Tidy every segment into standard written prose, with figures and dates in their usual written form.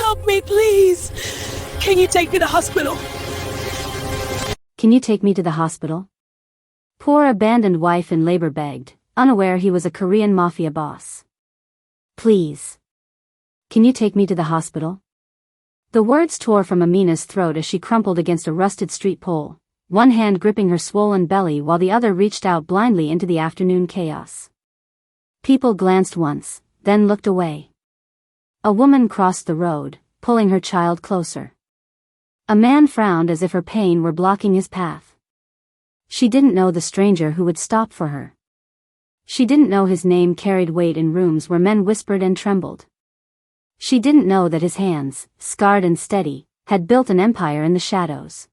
Help me, please! Can you take me to the hospital? Can you take me to the hospital? Poor abandoned wife in labor begged, unaware he was a Korean mafia boss. Please. Can you take me to the hospital? The words tore from Amina's throat as she crumpled against a rusted street pole, one hand gripping her swollen belly while the other reached out blindly into the afternoon chaos. People glanced once, then looked away. A woman crossed the road, pulling her child closer. A man frowned as if her pain were blocking his path. She didn't know the stranger who would stop for her. She didn't know his name carried weight in rooms where men whispered and trembled. She didn't know that his hands, scarred and steady, had built an empire in the shadows.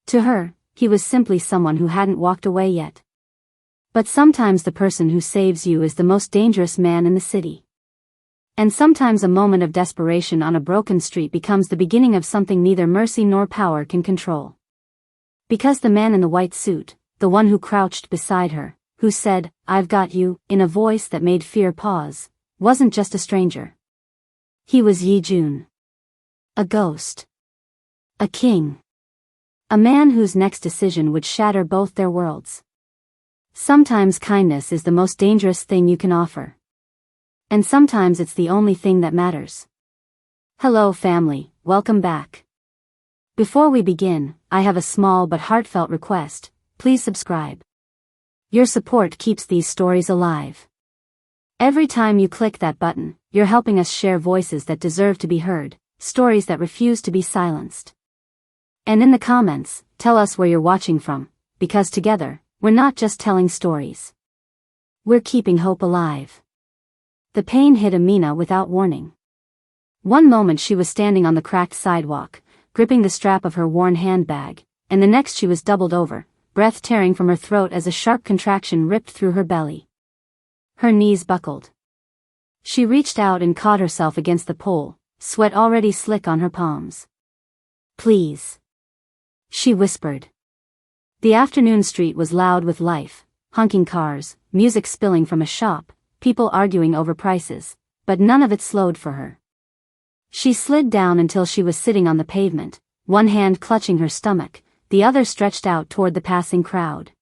To her, he was simply someone who hadn't walked away yet. But sometimes the person who saves you is the most dangerous man in the city. And sometimes a moment of desperation on a broken street becomes the beginning of something neither mercy nor power can control. Because the man in the white suit, the one who crouched beside her, who said, "I've got you," in a voice that made fear pause, wasn't just a stranger. He was Yi Jun. A ghost. A king. A man whose next decision would shatter both their worlds. Sometimes kindness is the most dangerous thing you can offer. And sometimes it's the only thing that matters. Hello family, welcome back. Before we begin, I have a small but heartfelt request, please subscribe. Your support keeps these stories alive. Every time you click that button, you're helping us share voices that deserve to be heard, stories that refuse to be silenced. And in the comments, tell us where you're watching from, because together, we're not just telling stories. We're keeping hope alive. The pain hit Amina without warning. One moment she was standing on the cracked sidewalk, gripping the strap of her worn handbag, and the next she was doubled over, breath tearing from her throat as a sharp contraction ripped through her belly. Her knees buckled. She reached out and caught herself against the pole, sweat already slick on her palms. Please. She whispered. The afternoon street was loud with life, honking cars, music spilling from a shop, people arguing over prices, but none of it slowed for her. She slid down until she was sitting on the pavement, one hand clutching her stomach, the other stretched out toward the passing crowd.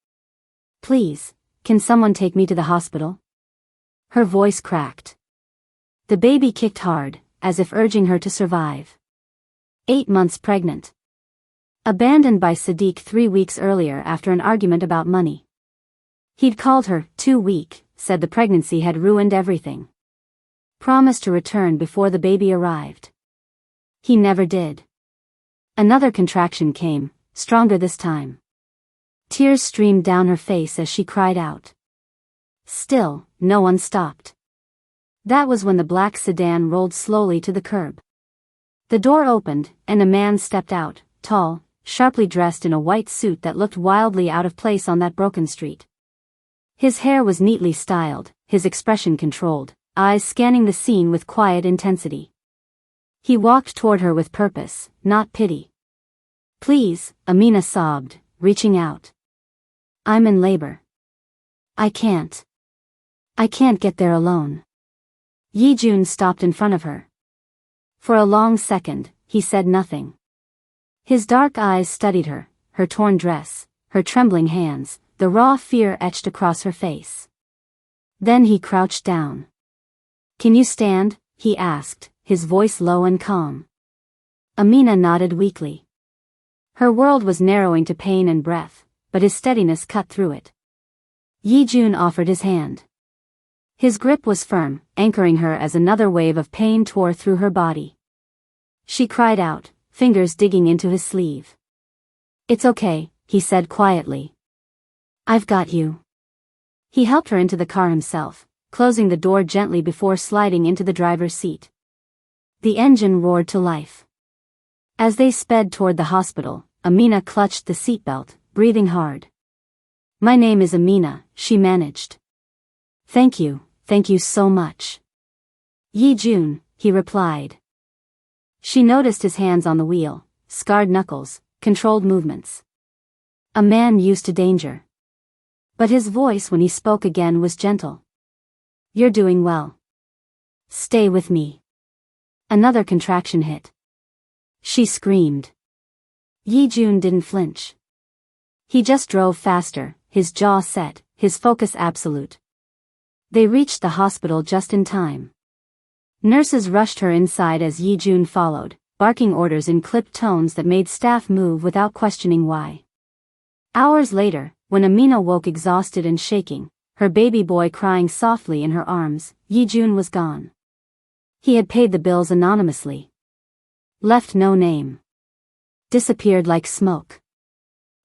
Please, can someone take me to the hospital? Her voice cracked. The baby kicked hard, as if urging her to survive. 8 months pregnant. Abandoned by Sadiq 3 weeks earlier after an argument about money. He'd called her too weak, said the pregnancy had ruined everything. Promised to return before the baby arrived. He never did. Another contraction came, stronger this time. Tears streamed down her face as she cried out. Still, no one stopped. That was when the black sedan rolled slowly to the curb. The door opened, and a man stepped out, tall, sharply dressed in a white suit that looked wildly out of place on that broken street. His hair was neatly styled, his expression controlled, eyes scanning the scene with quiet intensity. He walked toward her with purpose, not pity. Please, Amina sobbed, reaching out. I'm in labor. I can't get there alone. Yi Jun stopped in front of her. For a long second, he said nothing. His dark eyes studied her, her torn dress, her trembling hands, the raw fear etched across her face. Then he crouched down. Can you stand? He asked, his voice low and calm. Amina nodded weakly. Her world was narrowing to pain and breath, but his steadiness cut through it. Yi Jun offered his hand. His grip was firm, anchoring her as another wave of pain tore through her body. She cried out, fingers digging into his sleeve. It's okay, he said quietly. I've got you. He helped her into the car himself, closing the door gently before sliding into the driver's seat. The engine roared to life. As they sped toward the hospital, Amina clutched the seatbelt, breathing hard. My name is Amina, she managed. Thank you so much. Yi Jun, he replied. She noticed his hands on the wheel, scarred knuckles, controlled movements. A man used to danger. But his voice when he spoke again was gentle. You're doing well. Stay with me. Another contraction hit. She screamed. Yi-jun didn't flinch. He just drove faster, his jaw set, his focus absolute. They reached the hospital just in time. Nurses rushed her inside as Yi-jun followed, barking orders in clipped tones that made staff move without questioning why. Hours later, when Amina woke exhausted and shaking, her baby boy crying softly in her arms, Yi-jun was gone. He had paid the bills anonymously. Left no name. Disappeared like smoke.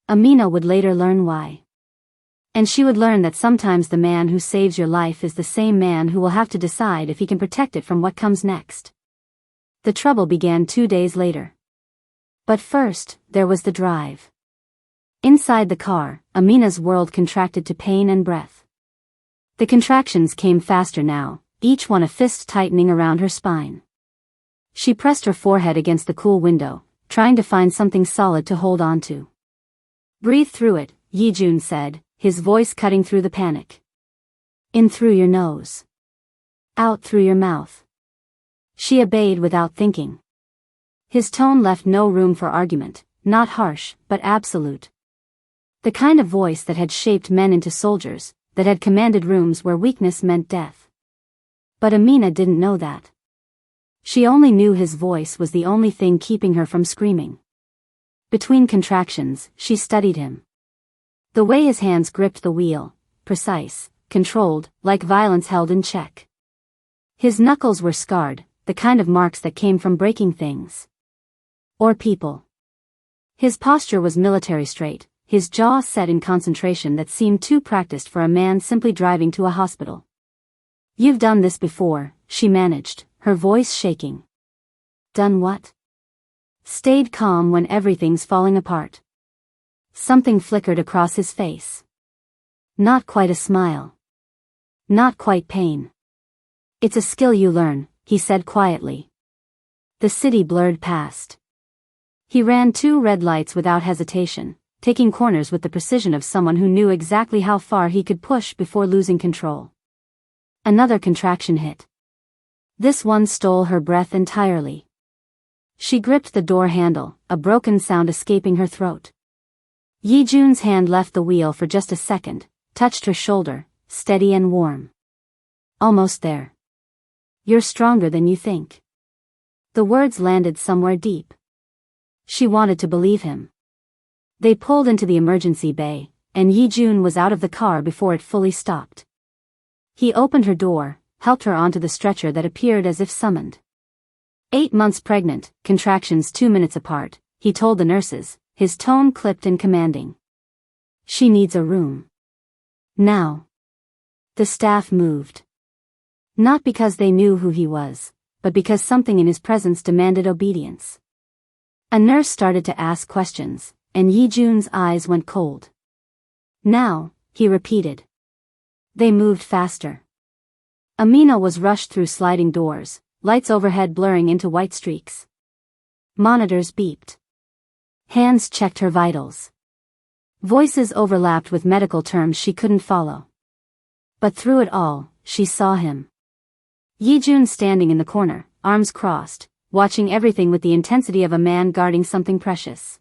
Amina would later learn why. And she would learn that sometimes the man who saves your life is the same man who will have to decide if he can protect it from what comes next. The trouble began 2 days later. But first, there was the drive. Inside the car, Amina's world contracted to pain and breath. The contractions came faster now, each one a fist tightening around her spine. She pressed her forehead against the cool window, trying to find something solid to hold on to. Breathe through it, Yi-jun said, his voice cutting through the panic. In through your nose. Out through your mouth. She obeyed without thinking. His tone left no room for argument, not harsh, but absolute. The kind of voice that had shaped men into soldiers, that had commanded rooms where weakness meant death. But Amina didn't know that. She only knew his voice was the only thing keeping her from screaming. Between contractions, she studied him. The way his hands gripped the wheel, precise, controlled, like violence held in check. His knuckles were scarred, the kind of marks that came from breaking things. Or people. His posture was military straight, his jaw set in concentration that seemed too practiced for a man simply driving to a hospital. You've done this before, she managed, her voice shaking. Done what? Stayed calm when everything's falling apart. Something flickered across his face. Not quite a smile. Not quite pain. It's a skill you learn, he said quietly. The city blurred past. He ran 2 red lights without hesitation, taking corners with the precision of someone who knew exactly how far he could push before losing control. Another contraction hit. This one stole her breath entirely. She gripped the door handle, a broken sound escaping her throat. Yi-jun's hand left the wheel for just a second, touched her shoulder, steady and warm. Almost there. You're stronger than you think. The words landed somewhere deep. She wanted to believe him. They pulled into the emergency bay, and Yi-jun was out of the car before it fully stopped. He opened her door, helped her onto the stretcher that appeared as if summoned. 8 months pregnant, contractions 2 minutes apart, he told the nurses, his tone clipped and commanding. She needs a room. Now. The staff moved. Not because they knew who he was, but because something in his presence demanded obedience. A nurse started to ask questions, and Yi-jun's eyes went cold. Now, he repeated. They moved faster. Amina was rushed through sliding doors, lights overhead blurring into white streaks. Monitors beeped. Hands checked her vitals. Voices overlapped with medical terms she couldn't follow. But through it all, she saw him. Yi-jun standing in the corner, arms crossed, watching everything with the intensity of a man guarding something precious.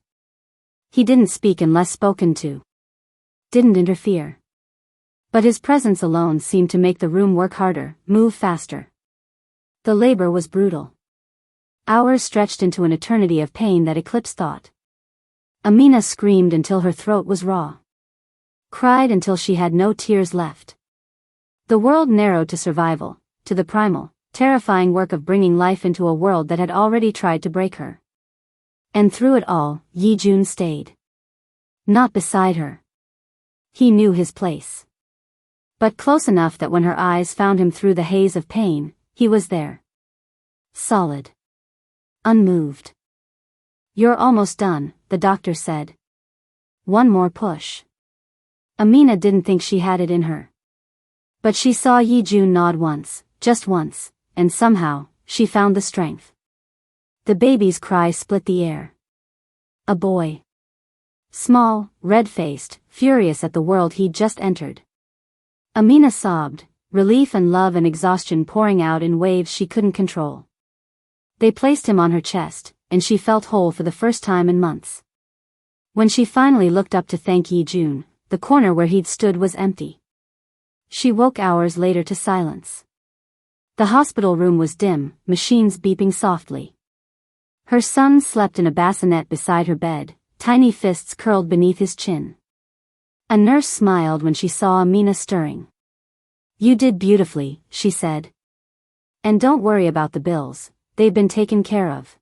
He didn't speak unless spoken to. Didn't interfere. But his presence alone seemed to make the room work harder, move faster. The labor was brutal. Hours stretched into an eternity of pain that eclipsed thought. Amina screamed until her throat was raw. Cried until she had no tears left. The world narrowed to survival, to the primal, terrifying work of bringing life into a world that had already tried to break her. And through it all, Yi-jun stayed. Not beside her. He knew his place. But close enough that when her eyes found him through the haze of pain, he was there. Solid. Unmoved. You're almost done, the doctor said. One more push. Amina didn't think she had it in her. But she saw Yi-jun nod once, just once, and somehow, she found the strength. The baby's cry split the air. A boy. Small, red-faced, furious at the world he'd just entered. Amina sobbed, relief and love and exhaustion pouring out in waves she couldn't control. They placed him on her chest, and she felt whole for the first time in months. When she finally looked up to thank Yi-jun, the corner where he'd stood was empty. She woke hours later to silence. The hospital room was dim, machines beeping softly. Her son slept in a bassinet beside her bed, tiny fists curled beneath his chin. A nurse smiled when she saw Amina stirring. "You did beautifully," she said. "And don't worry about the bills, they've been taken care of."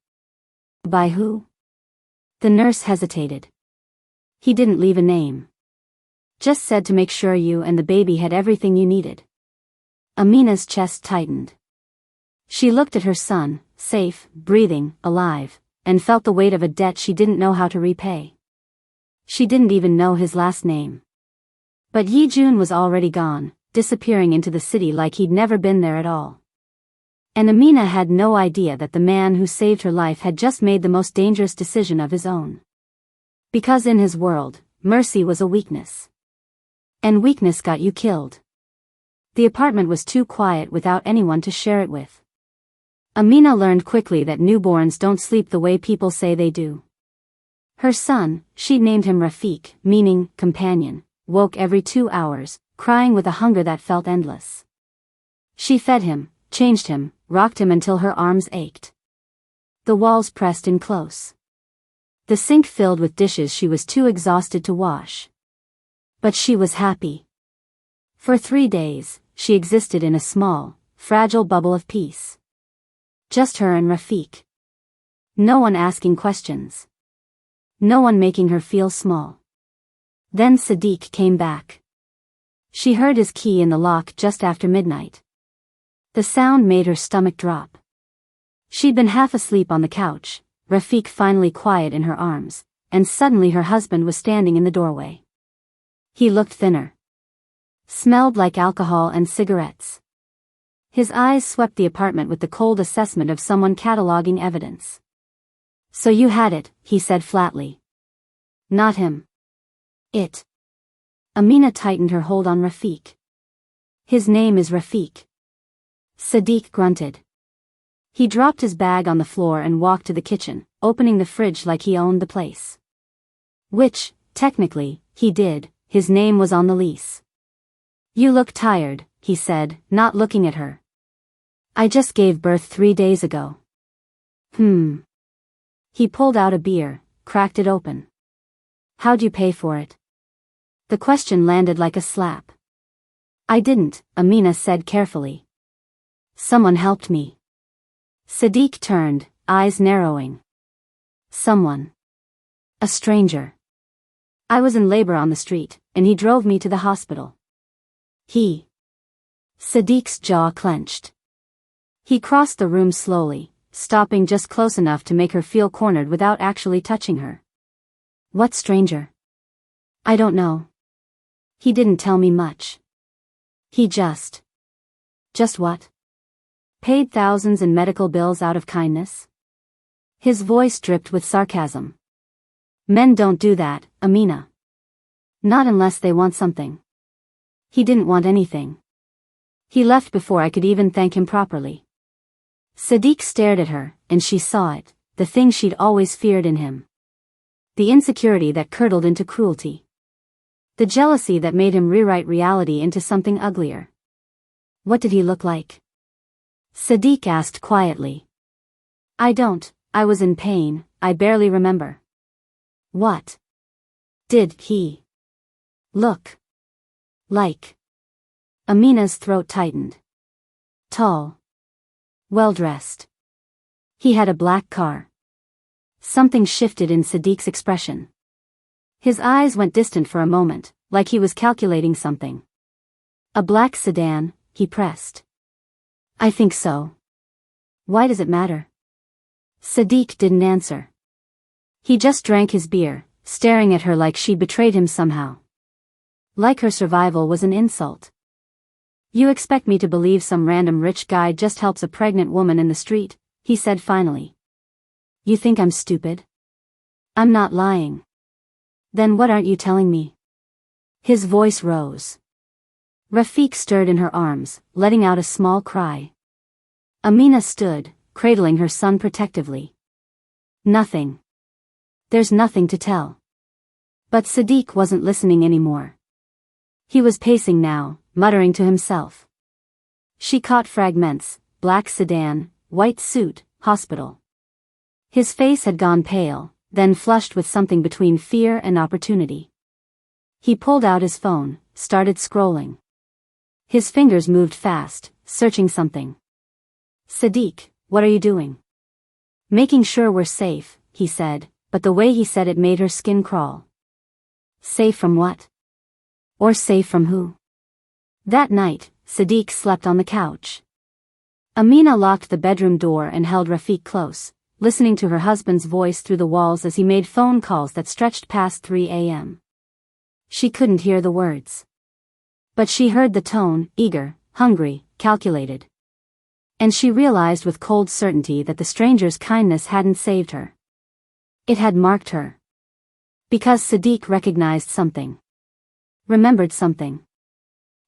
"By who?" The nurse hesitated. "He didn't leave a name. Just said to make sure you and the baby had everything you needed." Amina's chest tightened. She looked at her son, safe, breathing, alive, and felt the weight of a debt she didn't know how to repay. She didn't even know his last name. But Yi-jun was already gone, disappearing into the city like he'd never been there at all. And Amina had no idea that the man who saved her life had just made the most dangerous decision of his own. Because in his world, mercy was a weakness. And weakness got you killed. The apartment was too quiet without anyone to share it with. Amina learned quickly that newborns don't sleep the way people say they do. Her son, she'd named him Rafiq, meaning companion, woke every 2 hours, crying with a hunger that felt endless. She fed him, changed him, rocked him until her arms ached. The walls pressed in close. The sink filled with dishes she was too exhausted to wash. But she was happy. For 3 days, she existed in a small, fragile bubble of peace. Just her and Rafiq. No one asking questions. No one making her feel small. Then Sadiq came back. She heard his key in the lock just after midnight. The sound made her stomach drop. She'd been half asleep on the couch, Rafiq finally quiet in her arms, and suddenly her husband was standing in the doorway. He looked thinner. Smelled like alcohol and cigarettes. His eyes swept the apartment with the cold assessment of someone cataloging evidence. "So you had it," he said flatly. "Not him. It." Amina tightened her hold on Rafiq. "His name is Rafiq." Sadiq grunted. He dropped his bag on the floor and walked to the kitchen, opening the fridge like he owned the place. Which, technically, he did, his name was on the lease. "You look tired," he said, not looking at her. "I just gave birth 3 days ago." He pulled out a beer, cracked it open. "How'd you pay for it?" The question landed like a slap. "I didn't," Amina said carefully. "Someone helped me." Sadiq turned, eyes narrowing. "Someone." "A stranger. I was in labor on the street, and he drove me to the hospital." "He?" Sadiq's jaw clenched. He crossed the room slowly, stopping just close enough to make her feel cornered without actually touching her. "What stranger?" "I don't know. He didn't tell me much. He just..." "Just what?" "Paid thousands in medical bills out of kindness." His voice dripped with sarcasm. "Men don't do that, Amina. Not unless they want something." "He didn't want anything. He left before I could even thank him properly." Sadiq stared at her, and she saw it, the thing she'd always feared in him. The insecurity that curdled into cruelty. The jealousy that made him rewrite reality into something uglier. "What did he look like?" Sadiq asked quietly. I was in pain, I barely remember." "What did he look like?" Amina's throat tightened. "Tall. Well-dressed. He had a black car." Something shifted in Sadiq's expression. His eyes went distant for a moment, like he was calculating something. "A black sedan," he pressed. "I think so." "Why does it matter?" Sadiq didn't answer. He just drank his beer, staring at her like she'd betrayed him somehow. Like her survival was an insult. "You expect me to believe some random rich guy just helps a pregnant woman in the street," he said finally. "You think I'm stupid?" "I'm not lying." "Then what aren't you telling me?" His voice rose. Rafiq stirred in her arms, letting out a small cry. Amina stood, cradling her son protectively. Nothing. There's nothing to tell. But Sadiq wasn't listening anymore. He was pacing now, muttering to himself. She caught fragments: black sedan, white suit, hospital. His face had gone pale, then flushed with something between fear and opportunity. He pulled out his phone, started scrolling. His fingers moved fast, searching something. "Sadiq, what are you doing?" "Making sure we're safe," he said, but the way he said it made her skin crawl. Safe from what? Or safe from who? That night, Sadiq slept on the couch. Amina locked the bedroom door and held Rafiq close, listening to her husband's voice through the walls as he made phone calls that stretched past 3 a.m. She couldn't hear the words. But she heard the tone: eager, hungry, calculated. And she realized with cold certainty that the stranger's kindness hadn't saved her. It had marked her. Because Sadiq recognized something. Remembered something.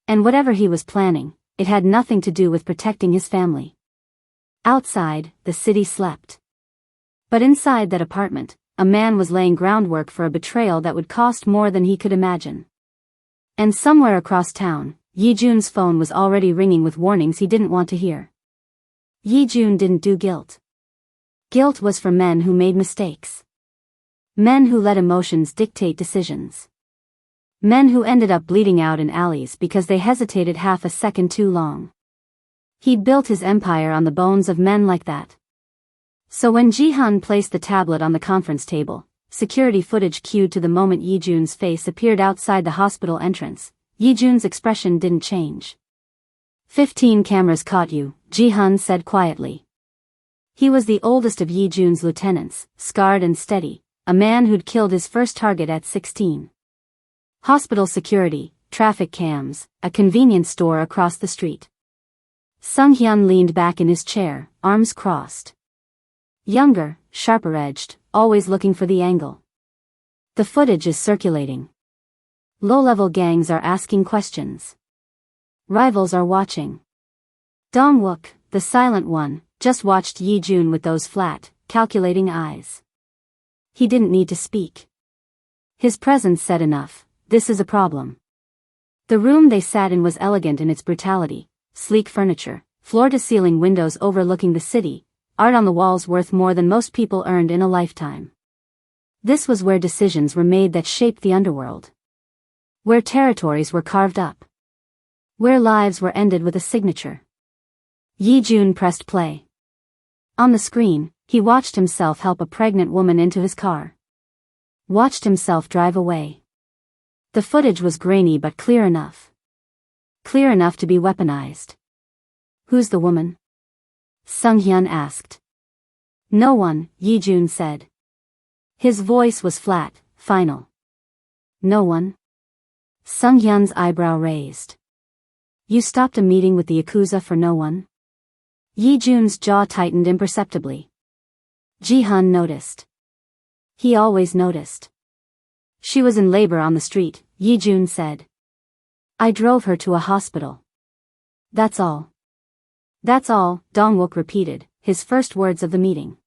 And whatever he was planning, it had nothing to do with protecting his family. Outside, the city slept. But inside that apartment, a man was laying groundwork for a betrayal that would cost more than he could imagine. And somewhere across town, Yijun's phone was already ringing with warnings he didn't want to hear. Yijun didn't do guilt. Guilt was for men who made mistakes. Men who let emotions dictate decisions. Men who ended up bleeding out in alleys because they hesitated half a second too long. He'd built his empire on the bones of men like that. So when Jihan placed the tablet on the conference table, security footage cued to the moment Yijun's face appeared outside the hospital entrance, Yijun's expression didn't change. 15 cameras caught you, Jihan said quietly. He was the oldest of Yijun's lieutenants, scarred and steady, a man who'd killed his first target at 16. Hospital security, traffic cams, a convenience store across the street. Sung-hyun leaned back in his chair, arms crossed. Younger, sharper-edged, always looking for the angle. The footage is circulating. Low-level gangs are asking questions. Rivals are watching. Dong-wook, the silent one, just watched Yijun with those flat, calculating eyes. He didn't need to speak. His presence said enough: this is a problem. The room they sat in was elegant in its brutality: sleek furniture, floor-to-ceiling windows overlooking the city, art on the walls worth more than most people earned in a lifetime. This was where decisions were made that shaped the underworld. Where territories were carved up. Where lives were ended with a signature. Yijun pressed play. On the screen, he watched himself help a pregnant woman into his car. Watched himself drive away. The footage was grainy but clear enough. Clear enough to be weaponized. "Who's the woman?" Sung-hyun asked. "No one," Yijun said. His voice was flat, final. "No one?" Sung-hyun's eyebrow raised. "You stopped a meeting with the Yakuza for no one?" Yijun's jaw tightened imperceptibly. Jihan noticed. He always noticed. "She was in labor on the street," Yijun said. "I drove her to a hospital. That's all." "That's all," Dong-wook repeated, his first words of the meeting.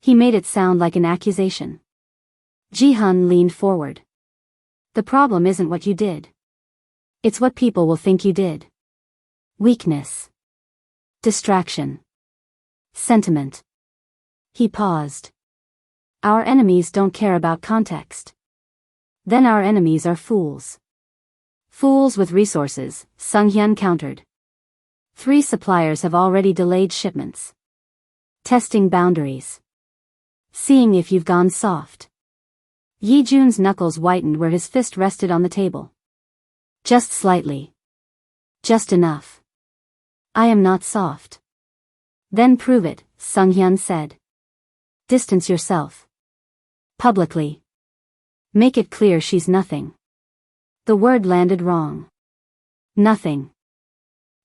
He made it sound like an accusation. Jihan leaned forward. "The problem isn't what you did. It's what people will think you did. Weakness. Distraction. Sentiment." He paused. "Our enemies don't care about context. Then our enemies are fools." "Fools with resources," Sung-hyun countered. 3 suppliers have already delayed shipments. Testing boundaries. Seeing if you've gone soft. Yijun's knuckles whitened where his fist rested on the table. "Just slightly. Just enough. I am not soft." "Then prove it," Sung-hyun said. "Distance yourself. Publicly. Make it clear she's nothing." The word landed wrong. Nothing.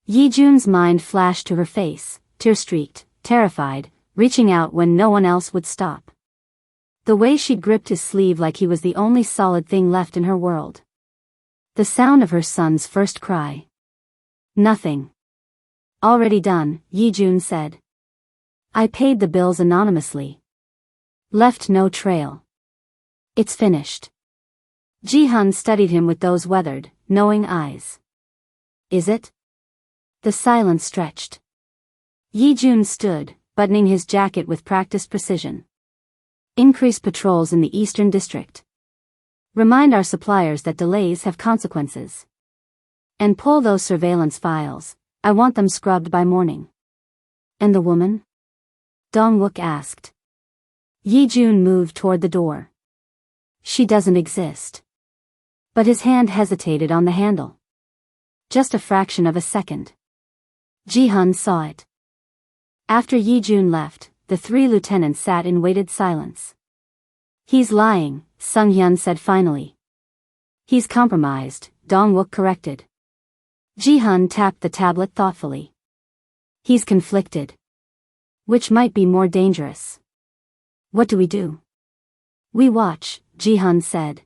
Yijun's mind flashed to her face, tear-streaked, terrified, reaching out when no one else would stop. The way she'd gripped his sleeve like he was the only solid thing left in her world. The sound of her son's first cry. "Nothing." "Already done," Yijun said. I paid the bills anonymously. Left no trail. It's finished. Ji-hun studied him with those weathered, knowing eyes. Is it? The silence stretched. Yi-jun stood, buttoning his jacket with practiced precision. Increase patrols in the Eastern District. Remind our suppliers that delays have consequences. And pull those surveillance files. I want them scrubbed by morning. And the woman? Dong-wook asked. Yi-jun moved toward the door. She doesn't exist. But his hand hesitated on the handle. Just a fraction of a second. Ji-hun saw it. After Yi-jun left, the three lieutenants sat in weighted silence. He's lying, Sung-hyun said finally. He's compromised, Dong-wook corrected. Ji-hun tapped the tablet thoughtfully. He's conflicted. Which might be more dangerous. What do we do? We watch, Ji-hun said.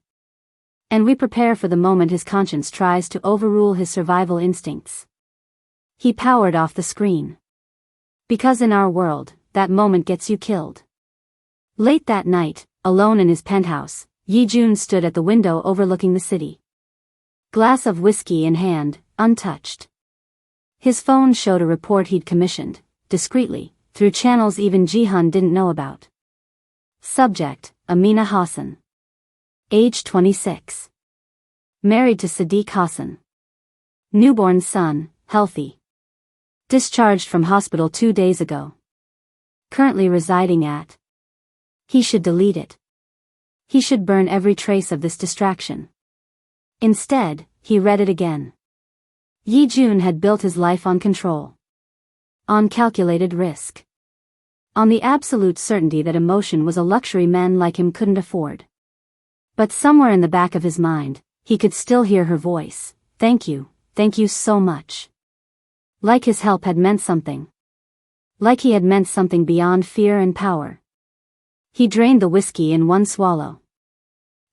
And we prepare for the moment his conscience tries to overrule his survival instincts. He powered off the screen. Because in our world, that moment gets you killed. Late that night, alone in his penthouse, Yi-jun stood at the window overlooking the city. Glass of whiskey in hand, untouched. His phone showed a report he'd commissioned, discreetly, through channels even Ji-hun didn't know about. Subject, Amina Hassan. Age 26. Married to Sadiq Hassan. Newborn son, healthy. Discharged from hospital 2 days ago. Currently residing at. He should delete it. He should burn every trace of this distraction. Instead, he read it again. Yi-jun had built his life on control. On calculated risk. On the absolute certainty that emotion was a luxury men like him couldn't afford. But somewhere in the back of his mind, he could still hear her voice. Thank you so much. Like his help had meant something. Like he had meant something beyond fear and power. He drained the whiskey in one swallow.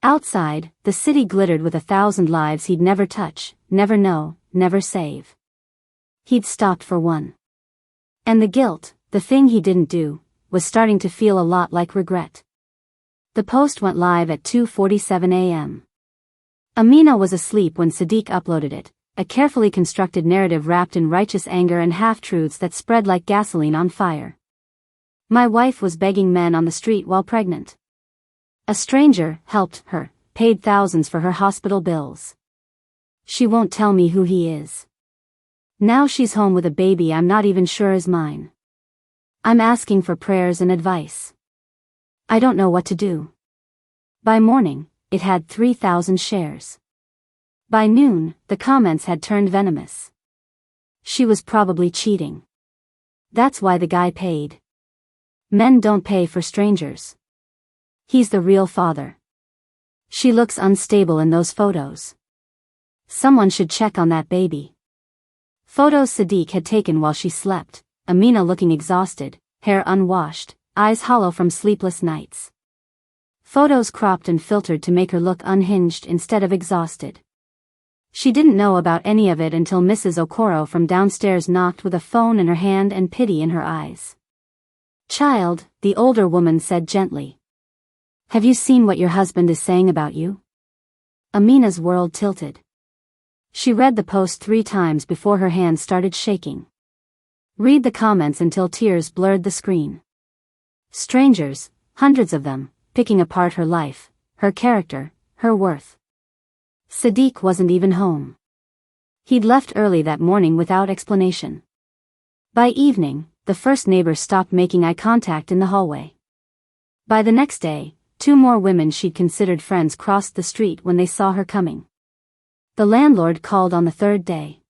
Outside, the city glittered with 1,000 lives he'd never touch, never know, never save. He'd stopped for one. And the guilt, the thing he didn't do, was starting to feel a lot like regret. The post went live at 2:47 a.m. Amina was asleep when Sadiq uploaded it, a carefully constructed narrative wrapped in righteous anger and half-truths that spread like gasoline on fire. My wife was begging men on the street while pregnant. A stranger helped her, paid thousands for her hospital bills. She won't tell me who he is. Now she's home with a baby I'm not even sure is mine. I'm asking for prayers and advice. I don't know what to do. By morning, it had 3,000 shares. By noon, the comments had turned venomous. She was probably cheating. That's why the guy paid. Men don't pay for strangers. He's the real father. She looks unstable in those photos. Someone should check on that baby. Photos Sadiq had taken while she slept, Amina looking exhausted, hair unwashed, eyes hollow from sleepless nights. Photos cropped and filtered to make her look unhinged instead of exhausted. She didn't know about any of it until Mrs. Okoro from downstairs knocked with a phone in her hand and pity in her eyes. Child, the older woman said gently. Have you seen what your husband is saying about you? Amina's world tilted. She read the post 3 times before her hand started shaking. Read the comments until tears blurred the screen. Strangers, hundreds of them, picking apart her life, her character, her worth. Sadiq wasn't even home. He'd left early that morning without explanation. By evening, the first neighbor stopped making eye contact in the hallway. By the next day, 2 more women she'd considered friends crossed the street when they saw her coming. The landlord called on the 3rd day.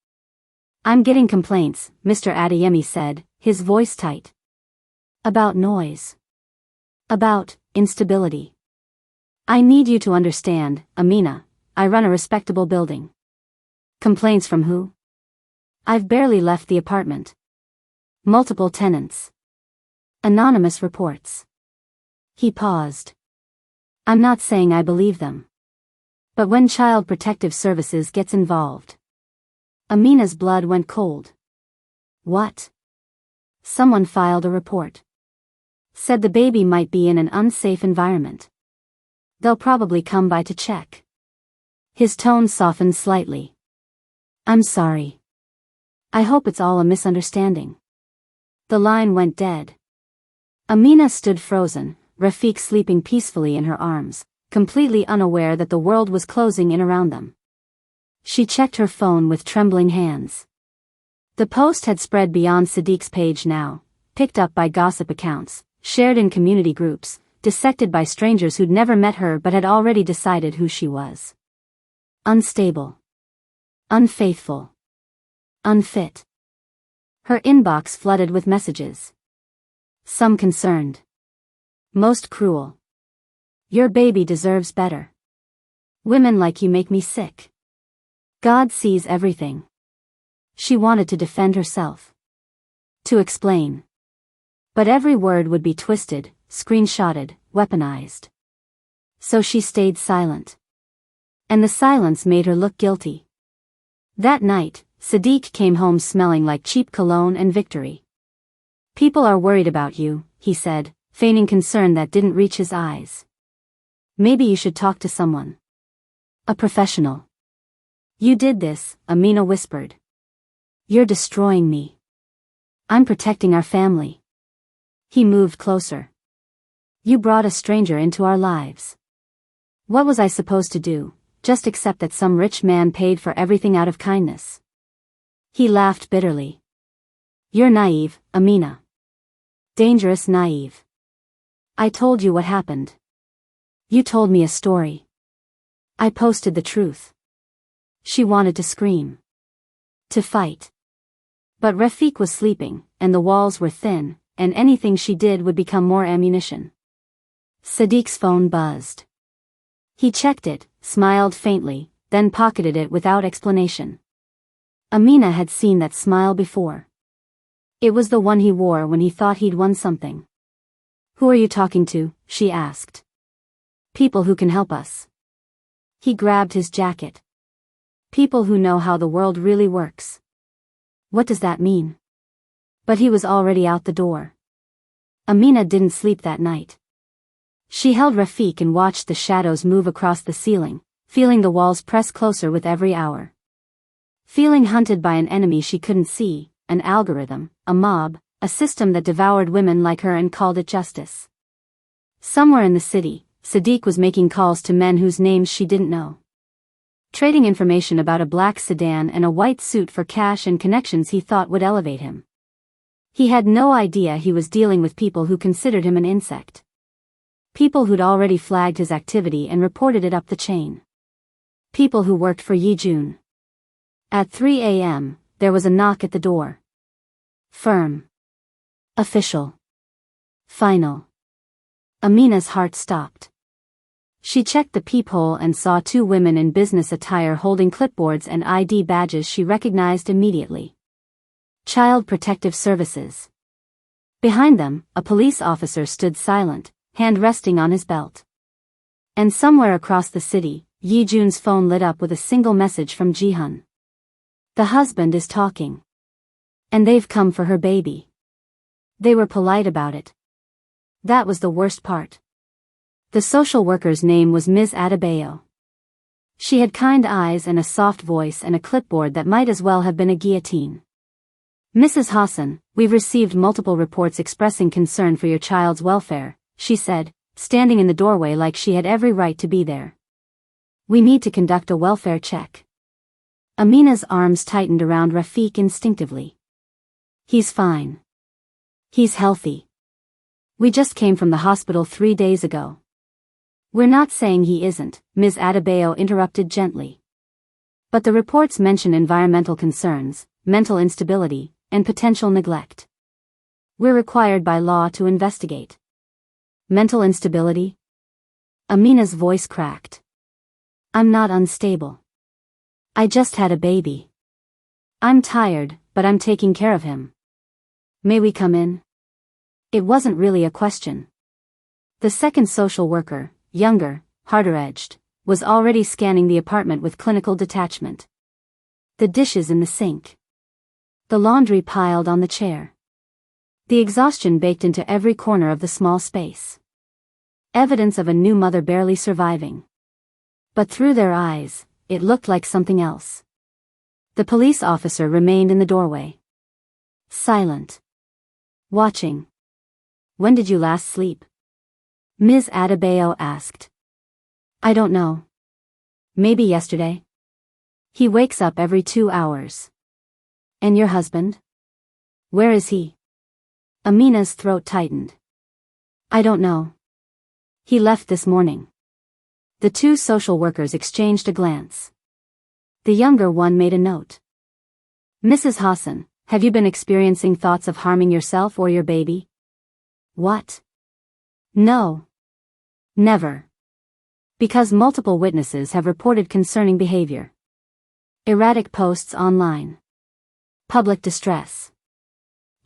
I'm getting complaints, Mr. Adeyemi said, his voice tight. About noise. About instability. I need you to understand, Amina, I run a respectable building. Complaints from who? I've barely left the apartment. Multiple tenants. Anonymous reports. He paused. I'm not saying I believe them. But when Child Protective Services gets involved. Amina's blood went cold. What? Someone filed a report. Said the baby might be in an unsafe environment. They'll probably come by to check. His tone softened slightly. I'm sorry. I hope it's all a misunderstanding. The line went dead. Amina stood frozen, Rafiq sleeping peacefully in her arms, completely unaware that the world was closing in around them. She checked her phone with trembling hands. The post had spread beyond Sadiq's page now, picked up by gossip accounts, shared in community groups, dissected by strangers who'd never met her but had already decided who she was. Unstable. Unfaithful. Unfit. Her inbox flooded with messages. Some concerned. Most cruel. Your baby deserves better. Women like you make me sick. God sees everything. She wanted to defend herself. To explain. But every word would be twisted, screenshotted, weaponized. So she stayed silent. And the silence made her look guilty. That night, Sadiq came home smelling like cheap cologne and victory. People are worried about you, he said, feigning concern that didn't reach his eyes. Maybe you should talk to someone. A professional. You did this, Amina whispered. You're destroying me. I'm protecting our family. He moved closer. You brought a stranger into our lives. What was I supposed to do, just accept that some rich man paid for everything out of kindness? He laughed bitterly. You're naive, Amina. Dangerous naive. I told you what happened. You told me a story. I posted the truth. She wanted to scream. To fight. But Rafiq was sleeping, and the walls were thin, and anything she did would become more ammunition. Sadiq's phone buzzed. He checked it, smiled faintly, then pocketed it without explanation. Amina had seen that smile before. It was the one he wore when he thought he'd won something. Who are you talking to? She asked. People who can help us. He grabbed his jacket. People who know how the world really works. What does that mean? But he was already out the door. Amina didn't sleep that night. She held Rafiq and watched the shadows move across the ceiling, feeling the walls press closer with every hour. Feeling hunted by an enemy she couldn't see, an algorithm, a mob, a system that devoured women like her and called it justice. Somewhere in the city, Sadiq was making calls to men whose names she didn't know. Trading information about a black sedan and a white suit for cash and connections he thought would elevate him. He had no idea he was dealing with people who considered him an insect. People who'd already flagged his activity and reported it up the chain. People who worked for Yijun. At 3 a.m., there was a knock at the door. Firm. Official. Final. Amina's heart stopped. She checked the peephole and saw two women in business attire holding clipboards and ID badges she recognized immediately. Child Protective Services. Behind them, a police officer stood silent, hand resting on his belt. And somewhere across the city, Yijun's phone lit up with a single message from Jihan. The husband is talking. And they've come for her baby. They were polite about it. That was the worst part. The social worker's name was Ms. Adebayo. She had kind eyes and a soft voice and a clipboard that might as well have been a guillotine. Mrs. Hassan, we've received multiple reports expressing concern for your child's welfare, she said, standing in the doorway like she had every right to be there. We need to conduct a welfare check. Amina's arms tightened around Rafiq instinctively. He's fine. He's healthy. We just came from the hospital 3 days ago. We're not saying he isn't, Ms. Adebayo interrupted gently. But the reports mention environmental concerns, mental instability, and potential neglect. We're required by law to investigate. Mental instability? Amina's voice cracked. I'm not unstable. I just had a baby. I'm tired, but I'm taking care of him. May we come in? It wasn't really a question. The second social worker, younger, harder-edged, was already scanning the apartment with clinical detachment. The dishes in the sink. The laundry piled on the chair. The exhaustion baked into every corner of the small space. Evidence of a new mother barely surviving. But through their eyes, it looked like something else. The police officer remained in the doorway. Silent. Watching. When did you last sleep? Ms. Adebayo asked. I don't know. Maybe yesterday? He wakes up every 2 hours. And your husband? Where is he? Amina's throat tightened. I don't know. He left this morning. The two social workers exchanged a glance. The younger one made a note. Mrs. Hassan, have you been experiencing thoughts of harming yourself or your baby? What? No. Never. Because multiple witnesses have reported concerning behavior. Erratic posts online. Public distress.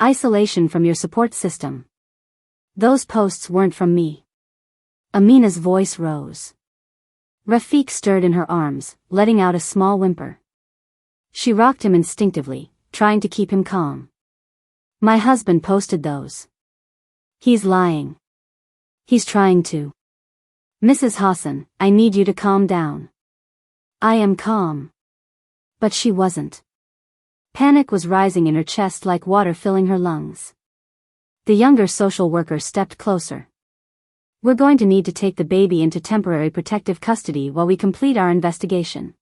Isolation from your support system. Those posts weren't from me. Amina's voice rose. Rafiq stirred in her arms, letting out a small whimper. She rocked him instinctively, trying to keep him calm. My husband posted those. He's lying. He's trying to. Mrs. Hassan, I need you to calm down. I am calm. But she wasn't. Panic was rising in her chest like water filling her lungs. The younger social worker stepped closer. We're going to need to take the baby into temporary protective custody while we complete our investigation.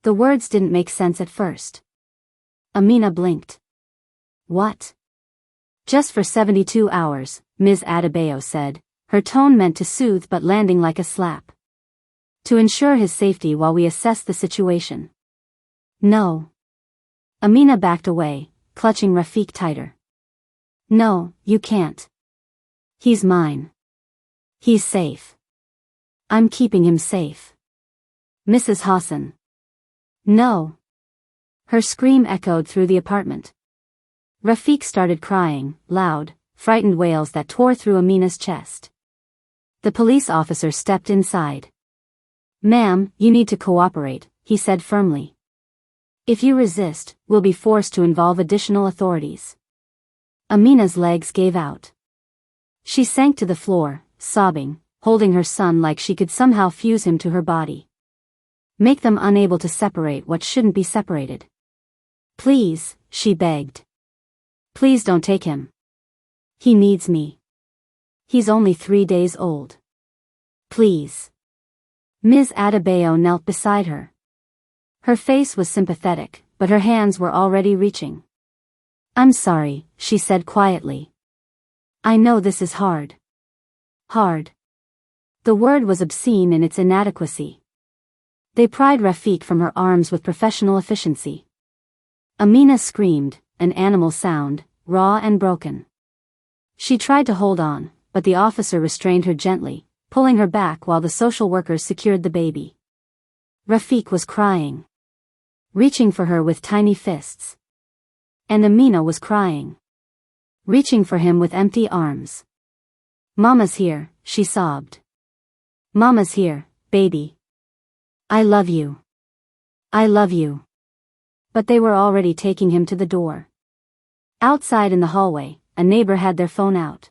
The words didn't make sense at first. Amina blinked. What? Just for 72 hours, Ms. Adebayo said, her tone meant to soothe but landing like a slap. To ensure his safety while we assess the situation. No. Amina backed away, clutching Rafiq tighter. No, you can't. He's mine. He's safe. I'm keeping him safe. Mrs. Hassan. No. Her scream echoed through the apartment. Rafiq started crying, loud, frightened wails that tore through Amina's chest. The police officer stepped inside. Ma'am, you need to cooperate, he said firmly. If you resist, we'll be forced to involve additional authorities. Amina's legs gave out. She sank to the floor, sobbing, holding her son like she could somehow fuse him to her body. Make them unable to separate what shouldn't be separated. Please, she begged. Please don't take him. He needs me. He's only 3 days old. Please. Ms. Adebayo knelt beside her. Her face was sympathetic, but her hands were already reaching. I'm sorry, she said quietly. I know this is hard. Hard. The word was obscene in its inadequacy. They pried Rafiq from her arms with professional efficiency. Amina screamed, an animal sound, raw and broken. She tried to hold on, but the officer restrained her gently, pulling her back while the social workers secured the baby. Rafiq was crying. Reaching for her with tiny fists. And Amina was crying. Reaching for him with empty arms. Mama's here, she sobbed. Mama's here, baby. I love you. I love you. But they were already taking him to the door. Outside in the hallway, a neighbor had their phone out.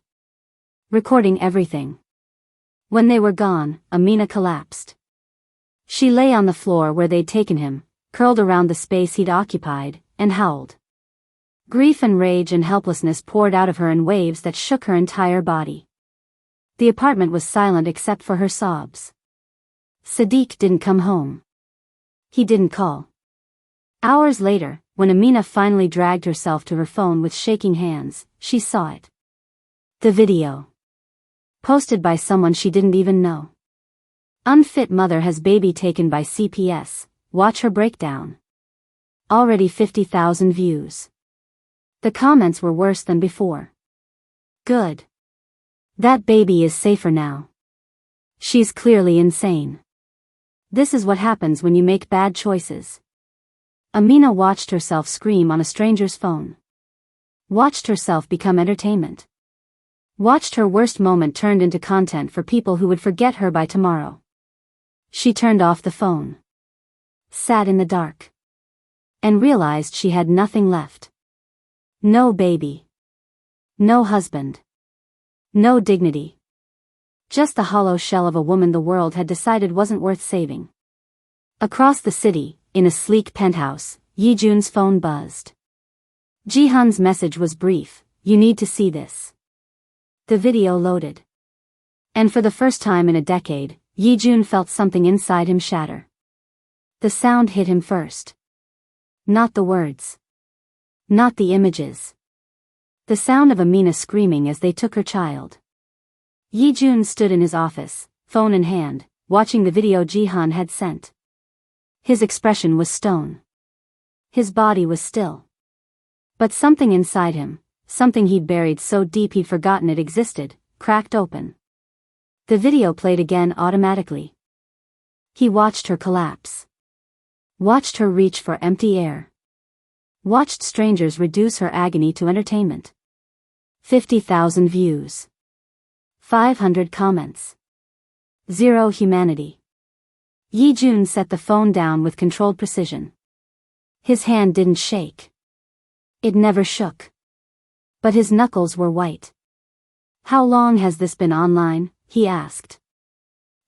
Recording everything. When they were gone, Amina collapsed. She lay on the floor where they'd taken him, curled around the space he'd occupied, and howled. Grief and rage and helplessness poured out of her in waves that shook her entire body. The apartment was silent except for her sobs. Sadiq didn't come home. He didn't call. Hours later, when Amina finally dragged herself to her phone with shaking hands, she saw it. The video. Posted by someone she didn't even know. Unfit mother has baby taken by CPS, watch her breakdown. Already 50,000 views. The comments were worse than before. Good. That baby is safer now. She's clearly insane. This is what happens when you make bad choices. Amina watched herself scream on a stranger's phone. Watched herself become entertainment. Watched her worst moment turned into content for people who would forget her by tomorrow. She turned off the phone. Sat in the dark. And realized she had nothing left. No baby. No husband. No dignity. Just the hollow shell of a woman the world had decided wasn't worth saving. Across the city, in a sleek penthouse, Yi-jun's phone buzzed. Jihan's message was brief: "You need to see this." The video loaded. And for the first time in a decade, Yi-jun felt something inside him shatter. The sound hit him first. Not the words. Not the images. The sound of Amina screaming as they took her child. Yi-jun stood in his office, phone in hand, watching the video Jihan had sent. His expression was stone. His body was still. But something inside him, something he'd buried so deep he'd forgotten it existed, cracked open. The video played again automatically. He watched her collapse. Watched her reach for empty air. Watched strangers reduce her agony to entertainment. 50,000 views. 500 comments. Zero humanity. Yi-jun set the phone down with controlled precision. His hand didn't shake. It never shook. But his knuckles were white. "How long has this been online?" he asked.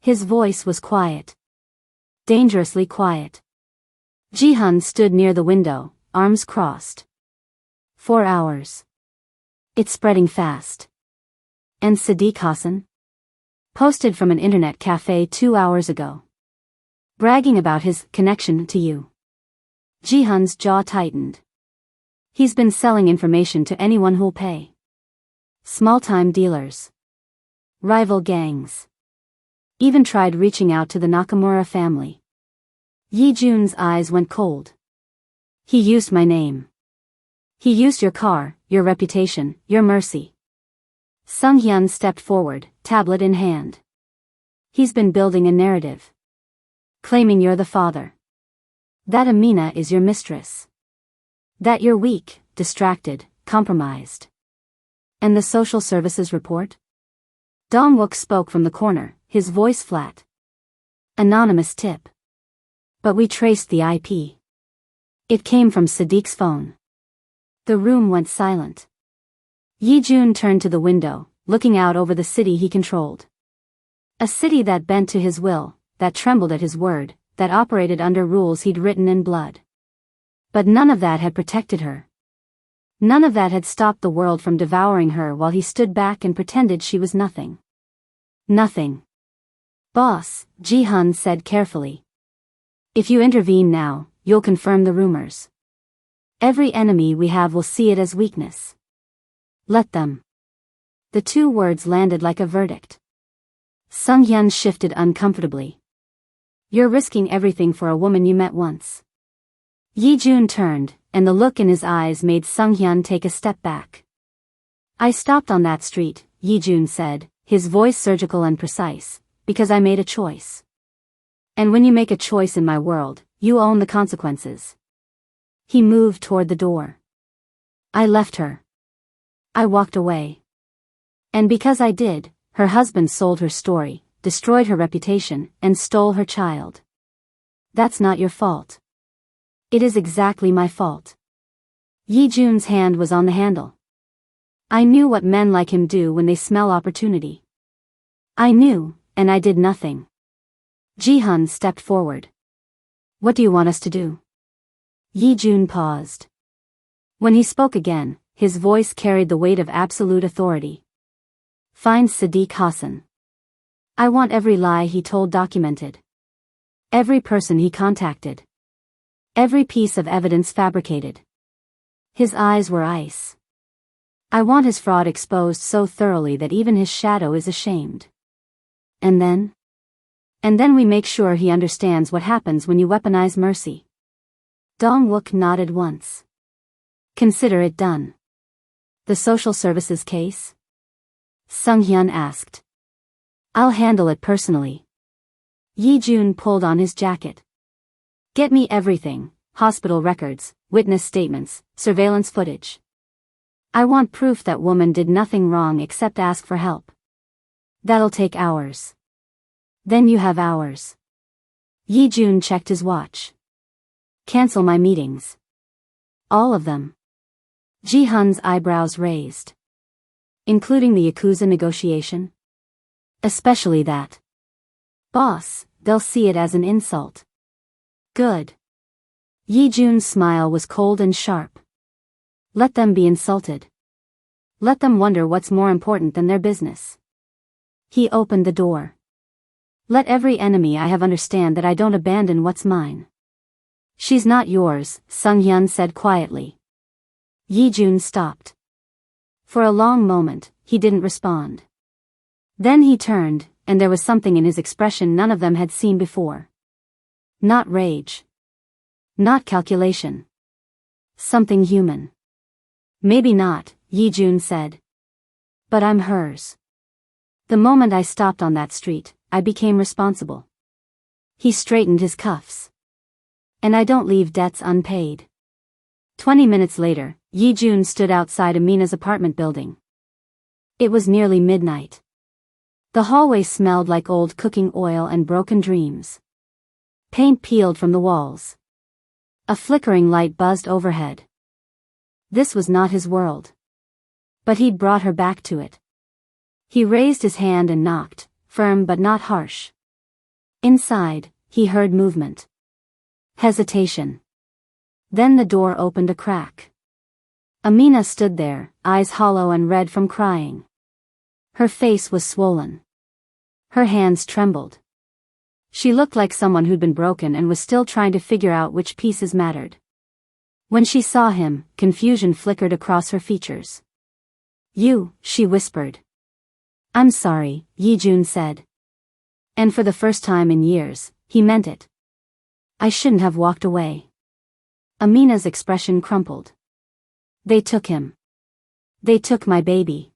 His voice was quiet. Dangerously quiet. Jihan stood near the window, arms crossed. 4 hours. It's spreading fast. And Sadiq Hassan? Posted from an internet cafe 2 hours ago. Bragging about his connection to you. Jihan's jaw tightened. He's been selling information to anyone who'll pay. Small-time dealers. Rival gangs. Even tried reaching out to the Nakamura family. Yi-jun's eyes went cold. He used my name. He used your car, your reputation, your mercy. Sung-hyun stepped forward, tablet in hand. He's been building a narrative. Claiming you're the father. That Amina is your mistress. That you're weak, distracted, compromised. And the social services report? Dong-wook spoke from the corner, his voice flat. Anonymous tip. But we traced the IP. It came from Sadiq's phone. The room went silent. Yi-jun turned to the window, looking out over the city he controlled. A city that bent to his will, that trembled at his word, that operated under rules he'd written in blood. But none of that had protected her. None of that had stopped the world from devouring her while he stood back and pretended she was nothing. Nothing. "Boss," Jihan said carefully. "If you intervene now, you'll confirm the rumors. Every enemy we have will see it as weakness. Let them." The 2 words landed like a verdict. Sung-hyun shifted uncomfortably. "You're risking everything for a woman you met once." Yi-jun turned, and the look in his eyes made Sung-hyun take a step back. "I stopped on that street," Yi-jun said, his voice surgical and precise, "because I made a choice. And when you make a choice in my world, you own the consequences." He moved toward the door. "I left her. I walked away. And because I did, her husband sold her story, destroyed her reputation, and stole her child. That's not your fault. It is exactly my fault." Yi-jun's hand was on the handle. "I knew what men like him do when they smell opportunity. I knew, and I did nothing." Jihan stepped forward. "What do you want us to do?" Yi-jun paused. When he spoke again, his voice carried the weight of absolute authority. "Find Sadiq Hassan. I want every lie he told documented. Every person he contacted. Every piece of evidence fabricated." His eyes were ice. "I want his fraud exposed so thoroughly that even his shadow is ashamed. And then? And then we make sure he understands what happens when you weaponize mercy." Dong-wook nodded once. "Consider it done." "The social services case?" Sung-hyun asked. "I'll handle it personally." Yi-jun pulled on his jacket. "Get me everything, hospital records, witness statements, surveillance footage. I want proof that woman did nothing wrong except ask for help. That'll take hours. Then you have hours." Yi-jun checked his watch. "Cancel my meetings." "All of them?" Jihan's eyebrows raised. Including the Yakuza negotiation? Especially that. Boss, they'll see it as an insult. Good. Yi Jun's smile was cold and sharp. Let them be insulted. Let them wonder what's more important than their business. He opened the door. Let every enemy I have understand that I don't abandon what's mine. She's not yours, Sung Hyun said quietly. Yi Jun stopped. For a long moment, he didn't respond. Then he turned, and there was something in his expression none of them had seen before. Not rage. Not calculation. Something human. Maybe not, Yi Jun said. But I'm hers. The moment I stopped on that street, I became responsible. He straightened his cuffs. And I don't leave debts unpaid. 20 minutes later, Yi Jun stood outside Amina's apartment building. It was nearly midnight. The hallway smelled like old cooking oil and broken dreams. Paint peeled from the walls. A flickering light buzzed overhead. This was not his world. But he'd brought her back to it. He raised his hand and knocked, firm but not harsh. Inside, he heard movement. Hesitation. Then the door opened a crack. Amina stood there, eyes hollow and red from crying. Her face was swollen. Her hands trembled. She looked like someone who'd been broken and was still trying to figure out which pieces mattered. When she saw him, confusion flickered across her features. You, she whispered. I'm sorry, Yi Jun said. And for the first time in years, he meant it. I shouldn't have walked away. Amina's expression crumpled. They took him. They took my baby.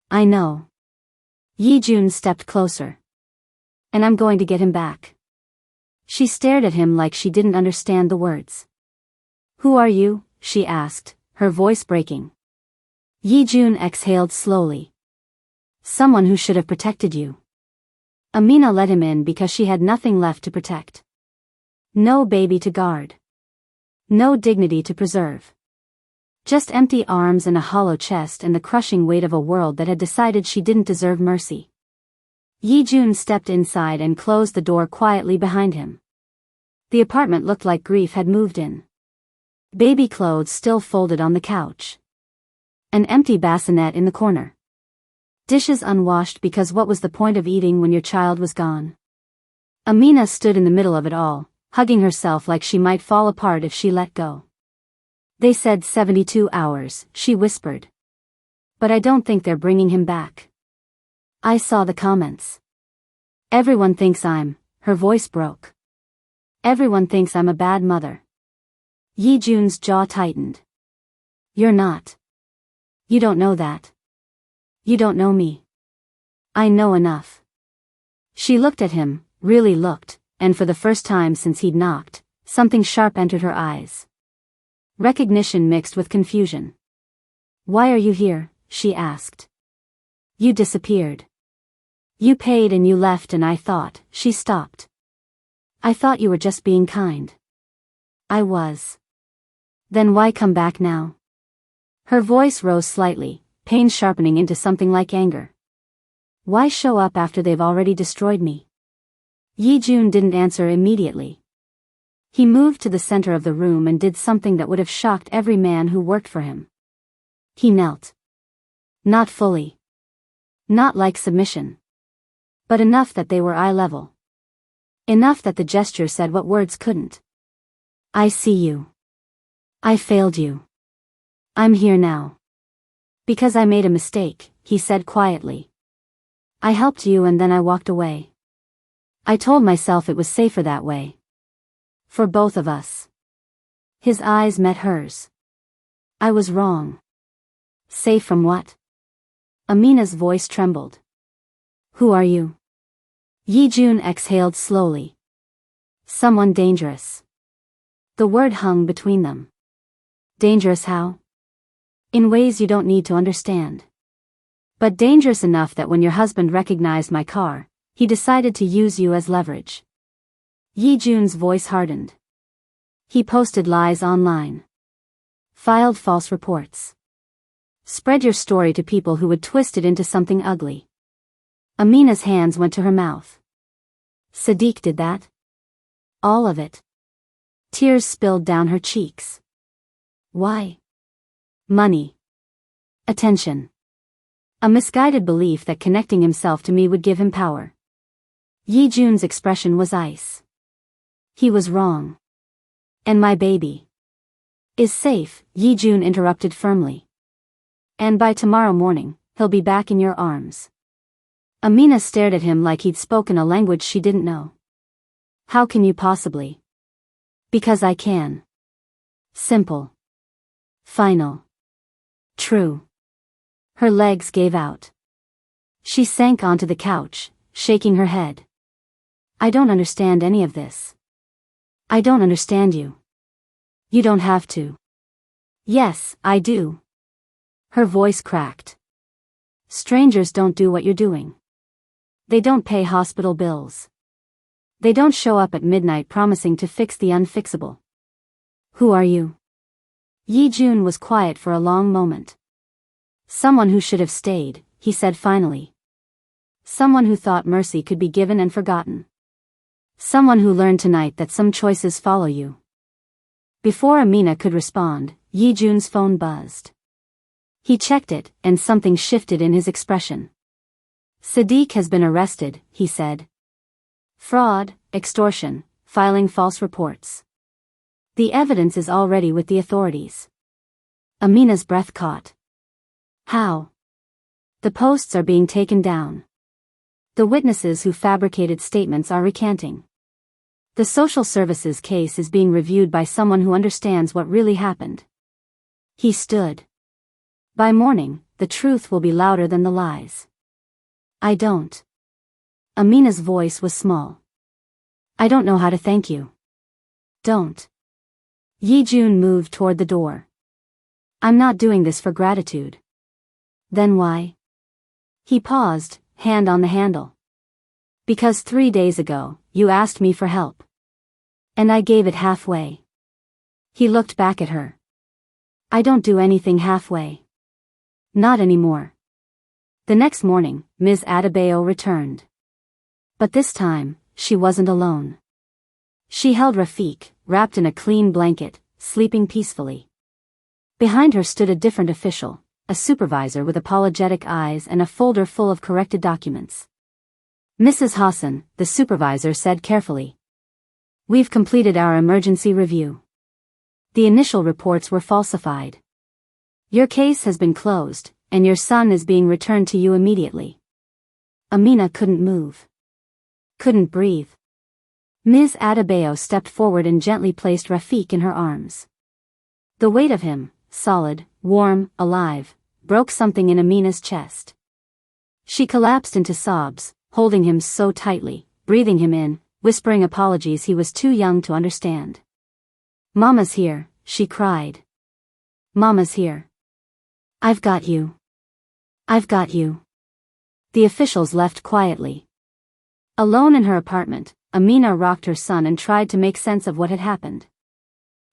I know. Yi Jun stepped closer. And I'm going to get him back. She stared at him like she didn't understand the words. Who are you? She asked, her voice breaking. Yi Jun exhaled slowly. Someone who should have protected you. Amina let him in because she had nothing left to protect. No baby to guard. No dignity to preserve. Just empty arms and a hollow chest and the crushing weight of a world that had decided she didn't deserve mercy. Yi Jun stepped inside and closed the door quietly behind him. The apartment looked like grief had moved in. Baby clothes still folded on the couch. An empty bassinet in the corner. Dishes unwashed because what was the point of eating when your child was gone? Amina stood in the middle of it all, hugging herself like she might fall apart if she let go. They said 72 hours, she whispered. But I don't think they're bringing him back. I saw the comments. Everyone thinks her voice broke. Everyone thinks I'm a bad mother. Yi Jun's jaw tightened. You're not. You don't know that. You don't know me. I know enough. She looked at him, really looked, and for the first time since he'd knocked, something sharp entered her eyes. Recognition mixed with confusion. Why are you here? She asked. You disappeared. You paid and you left and I thought, she stopped. I thought you were just being kind. I was. Then why come back now? Her voice rose slightly, pain sharpening into something like anger. Why show up after they've already destroyed me? Yi Jun didn't answer immediately. He moved to the center of the room and did something that would have shocked every man who worked for him. He knelt. Not fully. Not like submission. But enough that they were eye level. Enough that the gesture said what words couldn't. I see you. I failed you. I'm here now. Because I made a mistake, he said quietly. I helped you and then I walked away. I told myself it was safer that way. For both of us. His eyes met hers. I was wrong. Safe from what? Amina's voice trembled. Who are you? Yi Jun exhaled slowly. Someone dangerous. The word hung between them. Dangerous how? In ways you don't need to understand. But dangerous enough that when your husband recognized my car, he decided to use you as leverage. Yi Jun's voice hardened. He posted lies online. Filed false reports. Spread your story to people who would twist it into something ugly. Amina's hands went to her mouth. Sadiq did that? All of it. Tears spilled down her cheeks. Why? Money. Attention. A misguided belief that connecting himself to me would give him power. Yi Jun's expression was ice. He was wrong. And my baby is safe, Yi Jun interrupted firmly. And by tomorrow morning, he'll be back in your arms. Amina stared at him like he'd spoken a language she didn't know. How can you possibly? Because I can. Simple. Final. True. Her legs gave out. She sank onto the couch, shaking her head. I don't understand any of this. I don't understand you. You don't have to. Yes, I do. Her voice cracked. Strangers don't do what you're doing. They don't pay hospital bills. They don't show up at midnight promising to fix the unfixable. Who are you? Yi Jun was quiet for a long moment. Someone who should have stayed, he said finally. Someone who thought mercy could be given and forgotten. Someone who learned tonight that some choices follow you. Before Amina could respond, Yi Jun's phone buzzed. He checked it, and something shifted in his expression. Sadiq has been arrested, he said. Fraud, extortion, filing false reports. The evidence is already with the authorities. Amina's breath caught. How? The posts are being taken down. The witnesses who fabricated statements are recanting. The social services case is being reviewed by someone who understands what really happened. He stood. By morning, the truth will be louder than the lies. I don't. Amina's voice was small. I don't know how to thank you. Don't. Yi Jun moved toward the door. I'm not doing this for gratitude. Then why? He paused, hand on the handle. Because 3 days ago, you asked me for help. And I gave it halfway. He looked back at her. I don't do anything halfway. Not anymore. The next morning, Ms. Adebayo returned. But this time, she wasn't alone. She held Rafiq, wrapped in a clean blanket, sleeping peacefully. Behind her stood a different official, a supervisor with apologetic eyes and a folder full of corrected documents. Mrs. Hassan, the supervisor said carefully. We've completed our emergency review. The initial reports were falsified. Your case has been closed, and your son is being returned to you immediately. Amina couldn't move. Couldn't breathe. Ms. Adebayo stepped forward and gently placed Rafiq in her arms. The weight of him, solid, warm, alive, broke something in Amina's chest. She collapsed into sobs, holding him so tightly, breathing him in, whispering apologies he was too young to understand. Mama's here, she cried. Mama's here. I've got you. I've got you. The officials left quietly. Alone in her apartment, Amina rocked her son and tried to make sense of what had happened.